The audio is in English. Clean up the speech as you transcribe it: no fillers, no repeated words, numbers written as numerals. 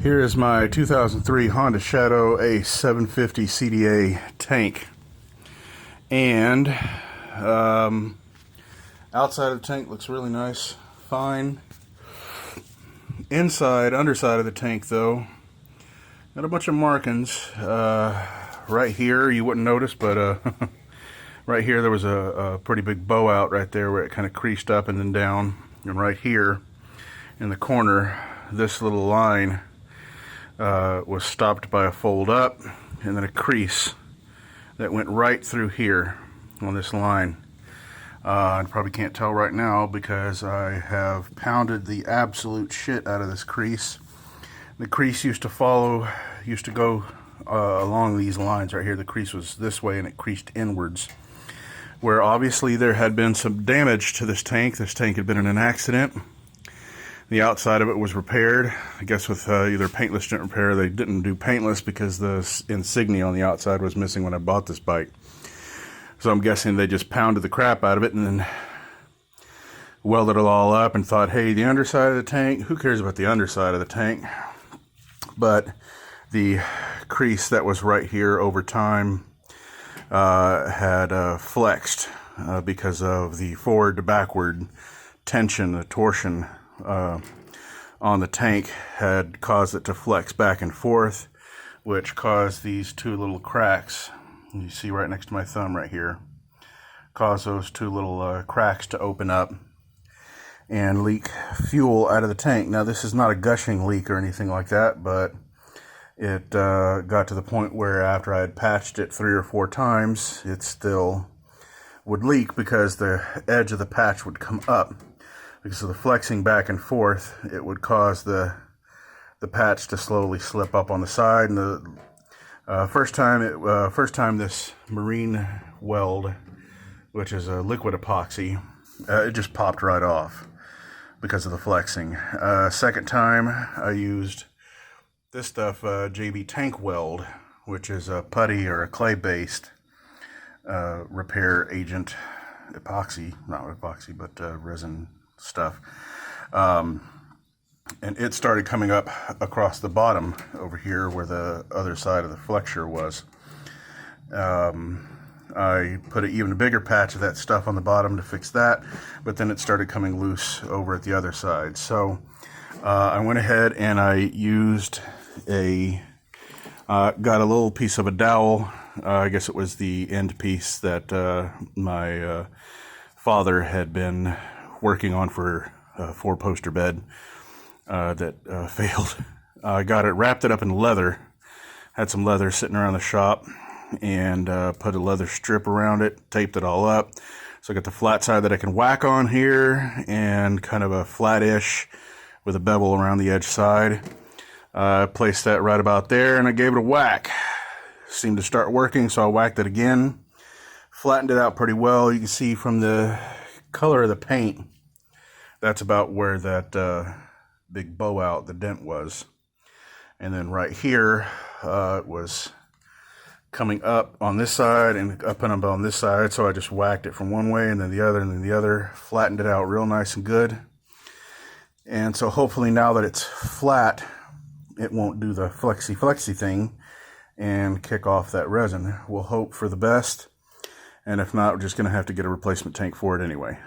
Here is my 2003 Honda Shadow A 750 CDA tank. And outside of the tank looks really nice, fine. Inside, underside of the tank though, got a bunch of markings. Right here, you wouldn't notice, but right here there was a pretty big bow out right there where it kind of creased up and then down. And right here in the corner, this little line was stopped by a fold up and then a crease that went right through here on this line. I probably can't tell right now because I have pounded the absolute shit out of this crease. The crease used to go along these lines right here. The crease was this way and it creased inwards, where obviously there had been some damage to this tank. This tank had been in an accident. The outside of it was repaired. I guess with either paintless dent repair. They didn't do paintless because the insignia on the outside was missing when I bought this bike. So I'm guessing they just pounded the crap out of it and then welded it all up and thought, hey, the underside of the tank, who cares about the underside of the tank? But the crease that was right here over time had flexed because of the forward to backward tension, the torsion on the tank had caused it to flex back and forth, which caused these two little cracks. You see right next to my thumb right here, caused those two little cracks to open up and leak fuel out of the tank. Now this is not a gushing leak or anything like that, but it got to the point where after I had patched it 3 or 4 times, it still would leak because the edge of the patch would come up. Because of the flexing back and forth, it would cause the patch to slowly slip up on the side. And the first time this marine weld, which is a liquid epoxy, it just popped right off because of the flexing. Second time I used this stuff, JB Tank Weld, which is a putty or a clay-based repair agent epoxy, not epoxy, but resin stuff, and it started coming up across the bottom over here where the other side of the flexure was. I put an even bigger patch of that stuff on the bottom to fix that, but then it started coming loose over at the other side. So I went ahead and I used got a little piece of a dowel. I guess it was the end piece that my father had been working on for a 4-poster bed that failed. I got it, wrapped it up in leather, had some leather sitting around the shop, and put a leather strip around it, taped it all up. So I got the flat side that I can whack on here and kind of a flat-ish with a bevel around the edge side. I placed that right about there and I gave it a whack. Seemed to start working, so I whacked it again. Flattened it out pretty well. You can see from the color of the paint, that's about where that big bow out, the dent was. And then right here, it was coming up on this side and up and up on this side, so I just whacked it from one way and then the other and then the other, flattened it out real nice and good. And so hopefully now that it's flat, it won't do the flexy thing and kick off that resin. We'll hope for the best. And if not, we're just going to have to get a replacement tank for it anyway.